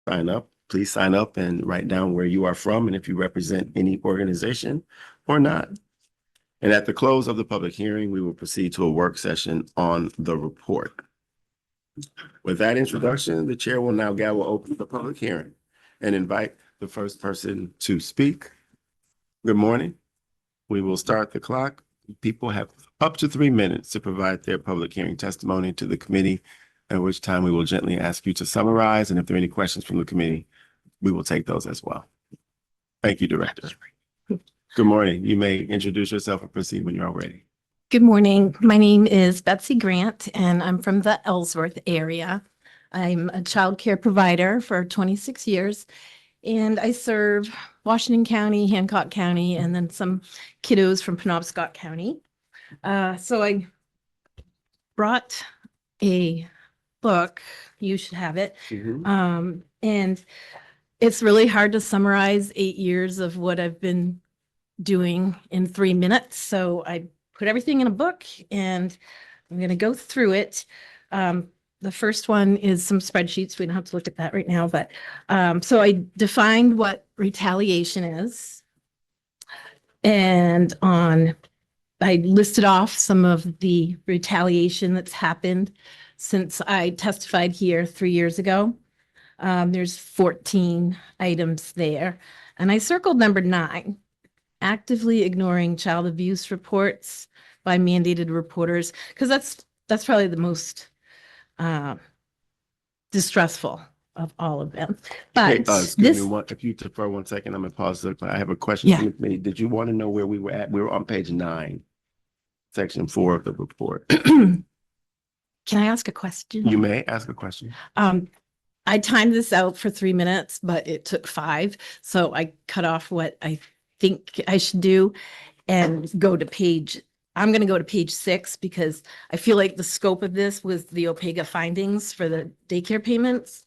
sign up. Please sign up and write down where you are from and if you represent any organization or not. And at the close of the public hearing, we will proceed to a work session on the report. With that introduction, the chair will now gavel open the public hearing and invite the first person to speak. Good morning. We will start the clock. People have up to 3 minutes to provide their public hearing testimony to the committee, at which time we will gently ask you to summarize. And if there are any questions from the committee, we will take those as well. Thank you, Director. Good morning. You may introduce yourself and proceed when you're all ready. Good morning. My name is Betsey Grant, and I'm from the Ellsworth area. I'm a child care provider for 26 years, and I serve Washington County, Hancock County, and then some kiddos from Penobscot County. So I brought a book. You should have it. And it's really hard to summarize 8 years of what I've been doing in 3 minutes. So I put everything in a book and I'm going to go through it. The first one is some spreadsheets. We don't have to look at that right now, but so I defined what retaliation is. And I listed off some of the retaliation that's happened since I testified here 3 years ago. There's 14 items there. And I circled number 9. Actively ignoring child abuse reports by mandated reporters, because that's probably the most distressful of all of them. But excuse me, if you defer 1 second, I'm gonna pause. I have a question from the committee. Did you want to know where we were at? We were on page 9, section 4 of the report. Can I ask a question? You may ask a question. I timed this out for 3 minutes, but it took 5, so I cut off what I think I should do and go to I'm going to go to page 6 because I feel like the scope of this was the OPEGA findings for the daycare payments.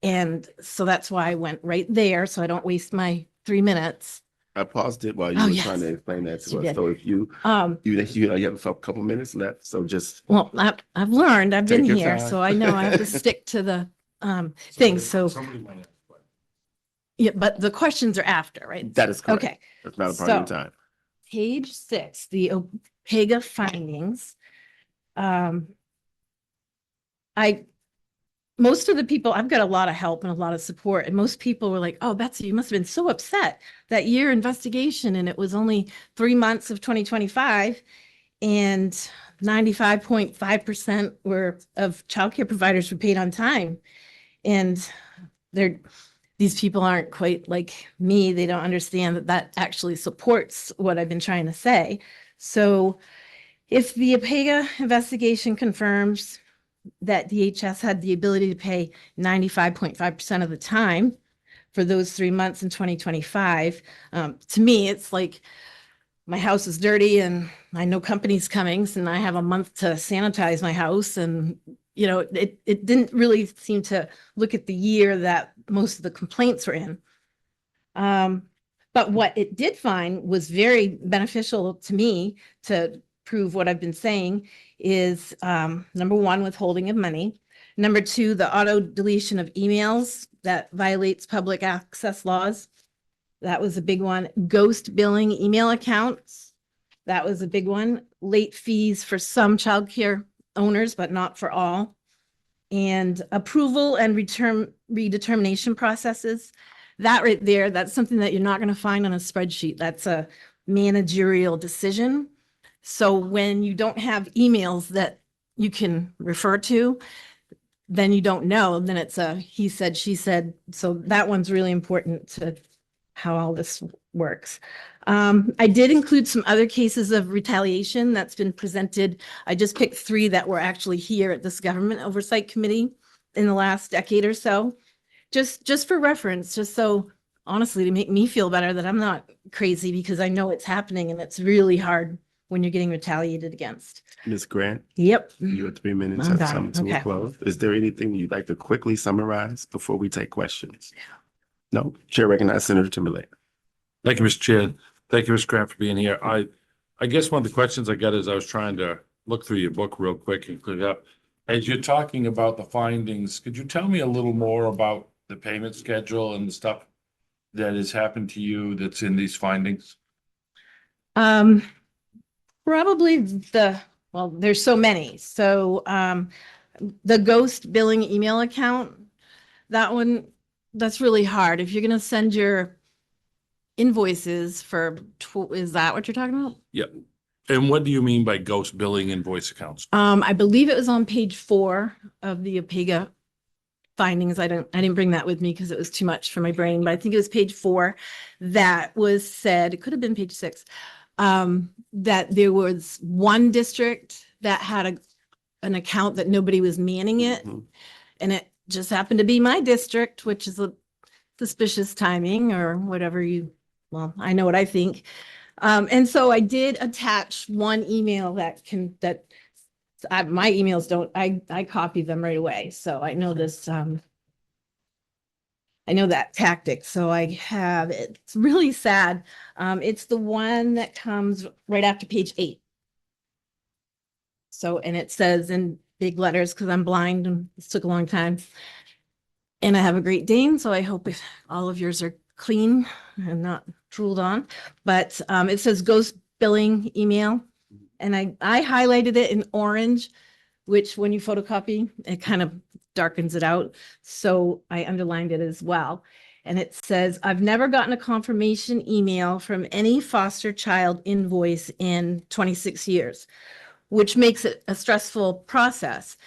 And so that's why I went right there. So I don't waste my 3 minutes. I paused it while you were trying to explain that to us. So if you have a couple minutes left. So just. Well, I've learned, I've been here, so I know I have to stick to the things. So. Yeah, but the questions are after, right? That is correct. Okay. That's not a part of your time. Page 6, the OPEGA findings. Most of the people, I've got a lot of help and a lot of support, and most people were like, oh, Betsey, you must have been so upset that year investigation, and it was only 3 months of 2025, and 95.5% of childcare providers were paid on time. And these people aren't quite like me. They don't understand that actually supports what I've been trying to say. So if the OPEGA investigation confirms that DHS had the ability to pay 95.5% of the time for those 3 months in 2025, to me, it's like my house is dirty and I know company's coming, and I have a month to sanitize my house. And you know, it didn't really seem to look at the year that most of the complaints were in. But what it did find was very beneficial to me to prove what I've been saying is number 1, withholding of money. Number 2, the auto deletion of emails that violates public access laws. That was a big one. Ghost billing email accounts. That was a big one. Late fees for some childcare owners, but not for all. And approval and redetermination processes. That right there, that's something that you're not going to find on a spreadsheet. That's a managerial decision. So when you don't have emails that you can refer to, then you don't know. Then it's a he said, she said. So that one's really important to how all this works. I did include some other cases of retaliation that's been presented. I just picked 3 that were actually here at this Government Oversight Committee in the last decade or so, just for reference, just so honestly to make me feel better that I'm not crazy, because I know it's happening and it's really hard when you're getting retaliated against. Ms. Grant? Yep. You have 3 minutes to come to a close. Is there anything you'd like to quickly summarize before we take questions? No? Chair recognizes Senator Timberlake. Thank you, Mr. Chair. Thank you, Ms. Grant, for being here. I guess one of the questions I got is I was trying to look through your book real quick and clear it up. As you're talking about the findings, could you tell me a little more about the payment schedule and the stuff that has happened to you that's in these findings? Probably well, there's so many. So, the ghost billing email account, that one, that's really hard. If you're gonna send your invoices for, is that what you're talking about? Yep. And what do you mean by ghost billing invoice accounts? I believe it was on page 4 of the APEGA findings. I didn't bring that with me because it was too much for my brain, but I think it was page 4 that was said, it could have been page 6, that there was one district that had an account that nobody was manning it. Mhm. And it just happened to be my district, which is a suspicious timing or whatever well, I know what I think. And so I did attach one email my emails don't, I copy them right away. So I know this, I know that tactic. So I have, it's really sad. It's the one that comes right after page 8. So, and it says in big letters, because I'm blind and this took a long time. And I have a Great Dane, so I hope all of yours are clean and not drooled on. But it says ghost billing email. And I highlighted it in orange, which when you photocopy, it kind of darkens it out. So I underlined it as well. And it says, I've never gotten a confirmation email from any foster child invoice in 26 years, which makes it a stressful process.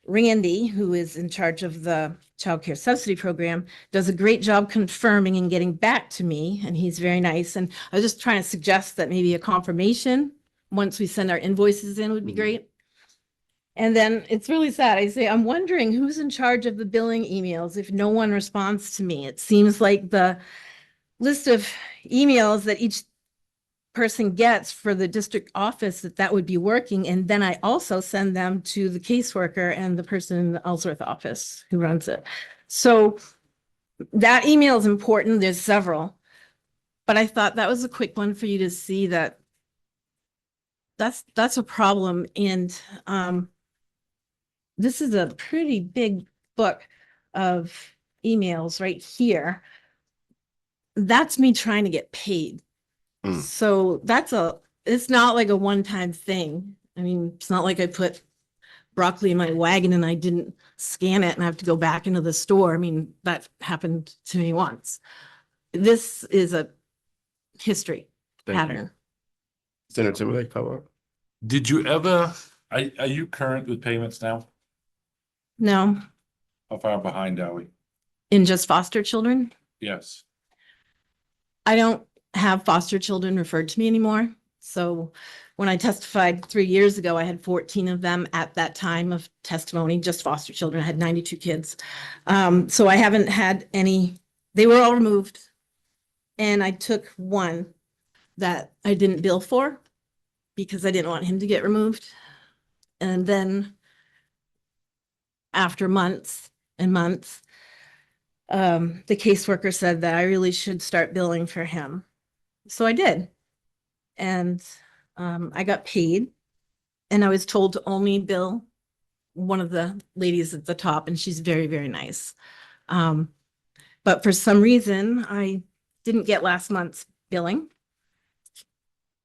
Randy, who is in charge of the child care subsidy program, does a great job confirming and getting back to me, and he's very nice. And I was just trying to suggest that maybe a confirmation once we send our invoices in would be great. And then it's really sad. I say, I'm wondering who's in charge of the billing emails if no one responds to me. It seems like the list of emails that each person gets for the district office that would be working. And then I also send them to the caseworker and the person in the Ellsworth office who runs it. So that email is important. There's several, but I thought that was a quick one for you to see that that's a problem. And this is a pretty big book of emails right here. That's me trying to get paid. Mm. So it's not like a one-time thing. I mean, it's not like I put broccoli in my wagon and I didn't scan it and I have to go back into the store. I mean, that happened to me once. This is a history Thank you. pattern. Senator Timberlake, follow up. Did you ever, are you current with payments now? No, How far behind are we? in just foster children. Yes. I don't have foster children referred to me anymore. So when I testified 3 years ago, I had 14 of them at that time of testimony, just foster children. I had 92 kids. So I haven't had any, they were all removed. And I took one that I didn't bill for because I didn't want him to get removed. And then after months and months, the caseworker said that I really should start billing for him. So I did. And I got paid. And I was told to only bill one of the ladies at the top, and she's very, very nice. But for some reason, I didn't get last month's billing.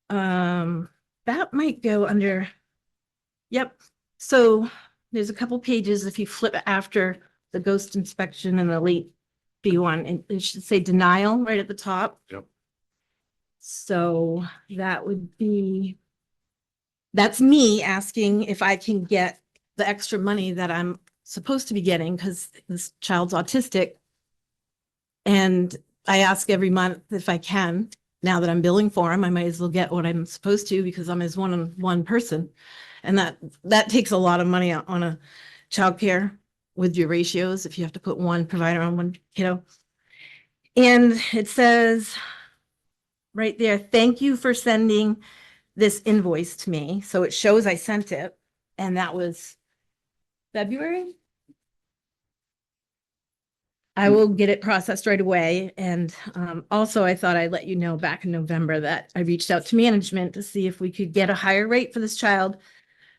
That might go under, yep. So there's a couple pages if you flip after the ghost inspection and the late fee one, and it should say denial right at the top. Yep. So that would be, that's me asking if I can get the extra money that I'm supposed to be getting because this child's autistic. And I ask every month if I can. Now that I'm billing for him, I might as well get what I'm supposed to because I'm his one person. And that takes a lot of money on a childcare with your ratios if you have to put one provider on one kiddo. And it says right there, thank you for sending this invoice to me. So it shows I sent it, and that was February. I will get it processed right away. And also I thought I'd let you know back in November that I reached out to management to see if we could get a higher rate for this child.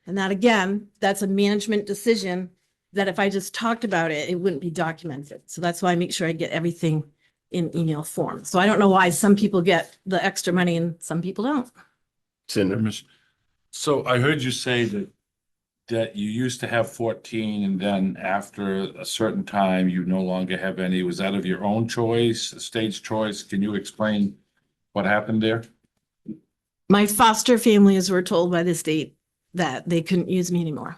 And that again, that's a management decision that if I just talked about it, it wouldn't be documented. So that's why I make sure I get everything in email form. So I don't know why some people get the extra money and some people don't. Senator, So I heard you say that you used to have 14 and then after a certain time, you no longer have any. Was that of your own choice, the state's choice? Can you explain what happened there? My foster families were told by the state that they couldn't use me anymore.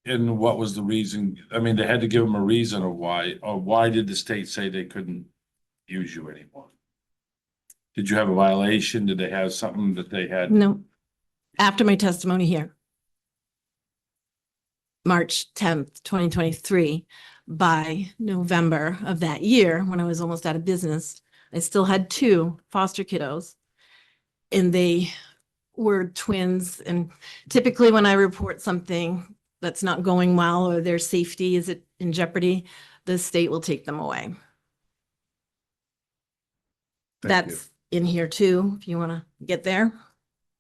And what was the reason? I mean, they had to give them a reason or why did the state say they couldn't use you anymore? Did you have a violation? Did they have something that they had? No, after my testimony here, March 10th, 2023, by November of that year, when I was almost out of business, I still had 2 foster kiddos, and they were twins. And typically when I report something that's not going well or their safety is in jeopardy, the state will take them away. thank you. That's in here too, if you want to get there.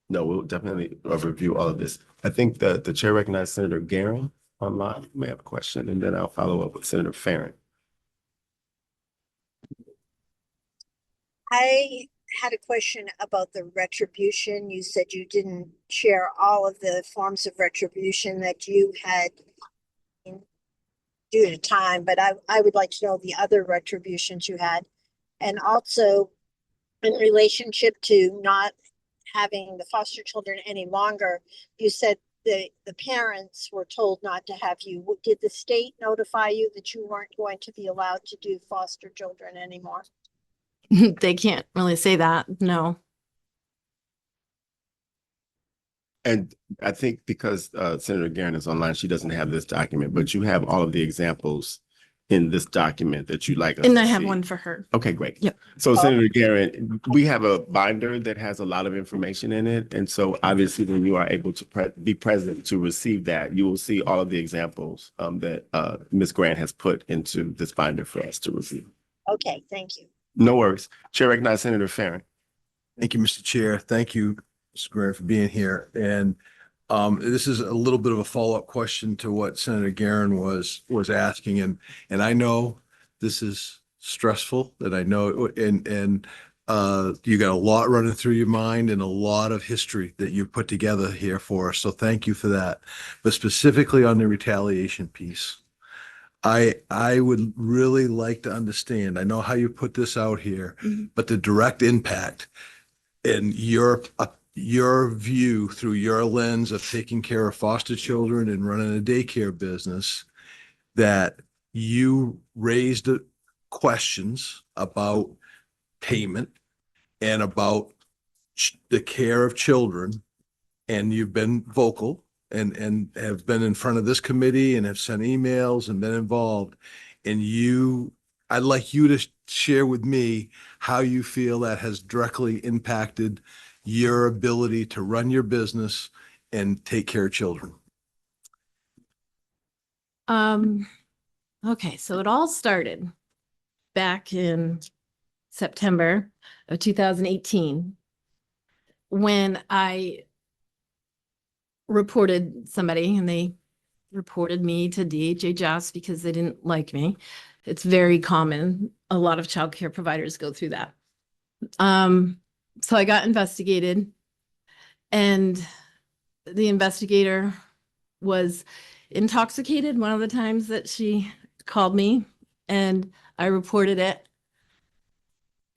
No, we'll definitely review all of this. I think the chair recognizes Senator Guerin online. You may have a question, and then I'll follow up with Senator Farron. I had a question about the retribution. You said you didn't share all of the forms of retribution that you had due to time, but I would like to know the other retributions you had. And also in relationship to not having the foster children any longer, you said the parents were told not to have you. Did the state notify you that you weren't going to be allowed to do foster children anymore? They can't really say that, no. And I think because Senator Guerin is online, she doesn't have this document, but you have all of the examples in this document that you'd like us And to I have see. one for her. Okay, great. Yep. So Senator Guerin, we have a binder that has a lot of information in it. And so obviously when you are able to be present to receive that, you will see all of the examples that Ms. Grant has put into this binder for us to review. Okay, thank you. No worries. Chair recognizes Senator Farron. Thank you, Mr. Chair. Thank you, Mr. Grant, for being here. And this is a little bit of a follow-up question to what Senator Guerin was asking. And I know this is stressful, that I know, and you got a lot running through your mind and a lot of history that you put together here for us. So thank you for that. But specifically on the retaliation piece, I would really like to understand, I know how you put this out here, but the direct impact and your view through your lens of taking care of foster children and running a daycare business, that you raised questions about payment and about the care of children, and you've been vocal and have been in front of this committee and have sent emails and been involved. And I'd like you to share with me how you feel that has directly impacted your ability to run your business and take care of children. Okay, so it all started back in September of 2018 when I reported somebody, and they reported me to DHHS because they didn't like me. It's very common. A lot of childcare providers go through that. So I got investigated, and the investigator was intoxicated one of the times that she called me, and I reported it,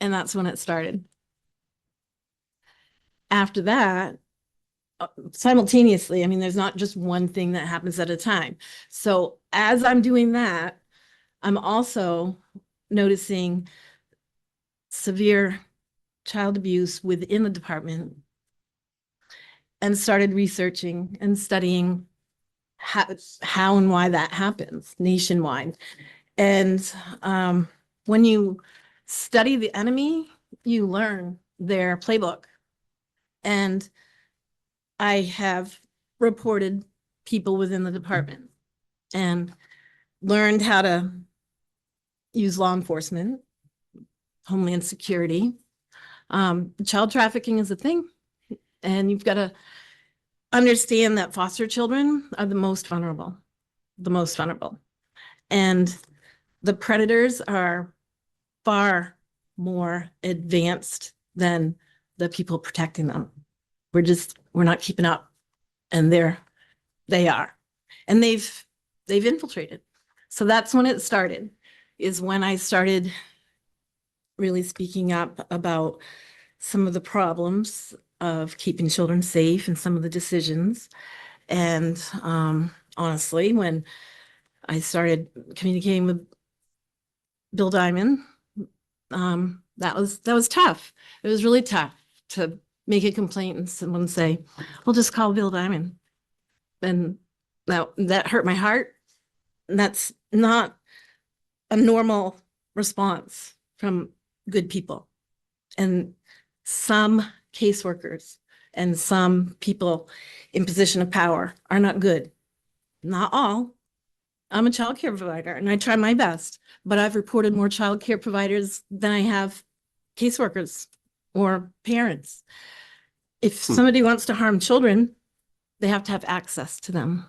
and that's when it started. After that, simultaneously, I mean, there's not just one thing that happens at a time. So as I'm doing that, I'm also noticing severe child abuse within the department, and started researching and studying how and why that happens nationwide. And when you study the enemy, you learn their playbook. And I have reported people within the department and learned how to use law enforcement, Homeland Security. Child trafficking is a thing, and you've got to understand that foster children are the most vulnerable, the most vulnerable. And the predators are far more advanced than the people protecting them. We're not keeping up, and they are, and they've infiltrated. So that's when it started, is when I started really speaking up about some of the problems of keeping children safe and some of the decisions. And honestly, when I started communicating with Bill Diamond, that was tough. It was really tough to make a complaint and someone say, "Well, just call Bill Diamond." And that hurt my heart. And that's not a normal response from good people. And some caseworkers and some people in position of power are not good. Not all. I'm a child care provider and I try my best, but I've reported more child care providers than I have caseworkers or parents. If somebody wants to harm children, they have to have access to them.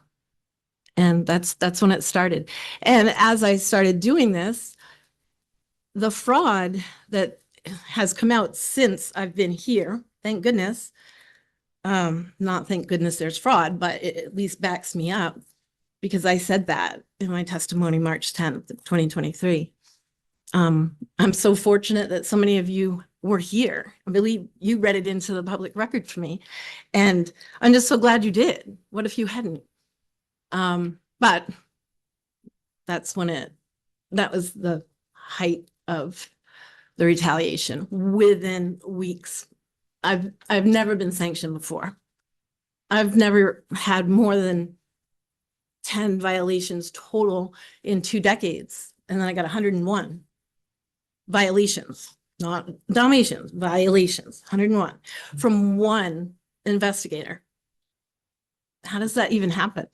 And that's when it started. And as I started doing this, the fraud that has come out since I've been here, thank goodness, not thank goodness there's fraud, but it at least backs me up, because I said that in my testimony, March 10th, 2023. I'm so fortunate that so many of you were here. I believe you read it into the public record for me. And I'm just so glad you did. What if you hadn't? But that's when that was the height of the retaliation. Within weeks, I've never been sanctioned before. I've never had more than 10 violations total in 2 decades. And then I got 101 violations, not Dalmatians, violations, 101 from one investigator. How does that even happen?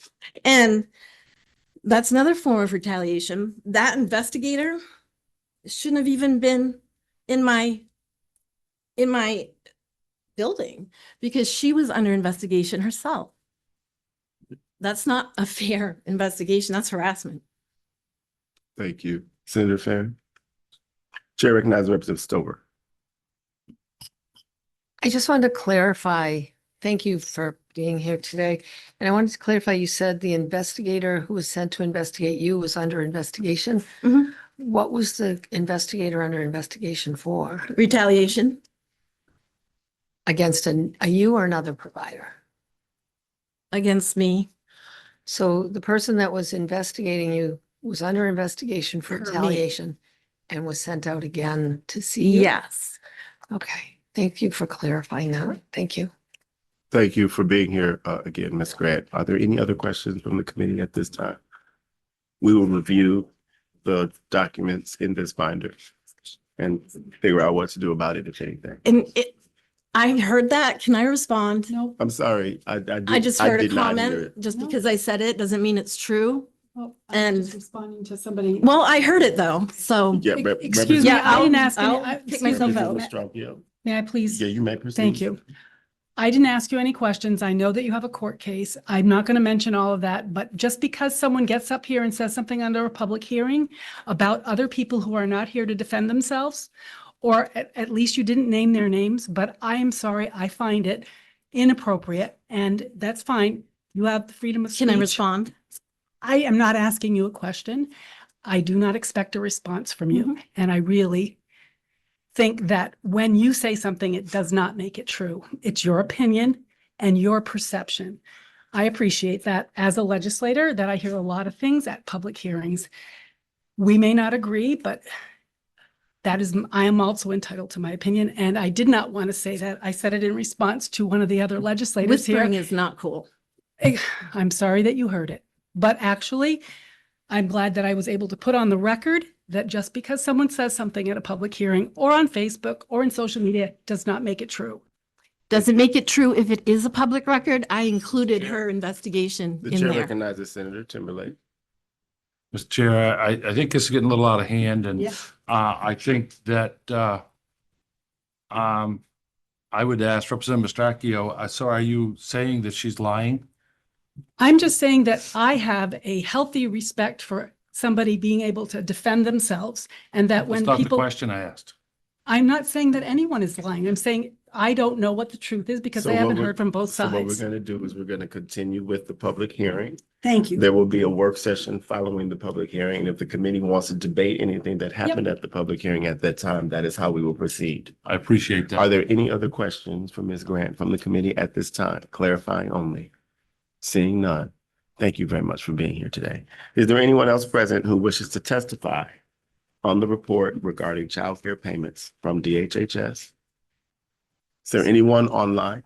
And that's another form of retaliation. That investigator shouldn't have even been in my building, because she was under investigation herself. That's not a fair investigation. That's harassment. Thank you. Senator Farron. Chair recognizes Representative Stover. I just wanted to clarify, thank you for being here today. And I wanted to clarify, you said the investigator who was sent to investigate you was under investigation. Mhm. What was the investigator under investigation for? Retaliation. Against a you or another provider? Against me. So the person that was investigating you was under investigation for For me. retaliation and was sent out again to see you? Yes. Okay, thank you for clarifying that. Thank you. Thank you for being here again, Ms. Grant. Are there any other questions from the committee at this time? We will review the documents in this binder and figure out what to do about it, if anything. And I heard that. Can I respond? Nope. I'm sorry. I just heard a did not hear comment. it. Just No. because I said it doesn't mean it's true. Oh, And- I'm just responding to somebody. Well, I heard it though. So Yeah, Excuse me, Yeah, I didn't I'll- ask any. I'll I- pick excuse myself me, out. May I please? Yeah, you may proceed. Thank you. I didn't ask you any questions. I know that you have a court case. I'm not going to mention all of that, but just because someone gets up here and says something under a public hearing about other people who are not here to defend themselves, or at least you didn't name their names, but I am sorry, I find it inappropriate, and that's fine. You have the freedom of speech. can I respond? I am not asking you a question. I do not expect a response from you. And I really think that when you say something, it does not make it true. It's your opinion and your perception. I appreciate that as a legislator, that I hear a lot of things at public hearings. We may not agree, but I am also entitled to my opinion. And I did not want to say that. I said it in response to one of the other legislators here. Whispering is not cool. I'm sorry that you heard it, but actually, I'm glad that I was able to put on the record that just because someone says something at a public hearing or on Facebook or in social media does not make it true. Does it make it true if it is a public record? I included her investigation The in chair there. recognizes Senator Timberlake. Mr. Chair, I think this is getting a little out of hand, and Yeah. I think that I I would ask Representative Mastrachio, so are you saying that she's lying? I'm just saying that I have a healthy respect for somebody being able to defend themselves and that That's when not the people, question I asked. I'm not saying that anyone is lying. I'm saying I don't know what the truth is because So I what haven't we're- heard from both So what we're sides. going to do is we're going to continue with the public hearing. Thank you. There will be a work session following the public hearing. And if the committee wants to debate anything that happened at the public hearing at that time, that is how we will proceed. I appreciate Are that. there any other questions for Ms. Grant from the committee at this time? Clarifying only. Seeing none. Thank you very much for being here today. Is there anyone else present who wishes to testify on the report regarding childcare payments from DHHS? Is there anyone online?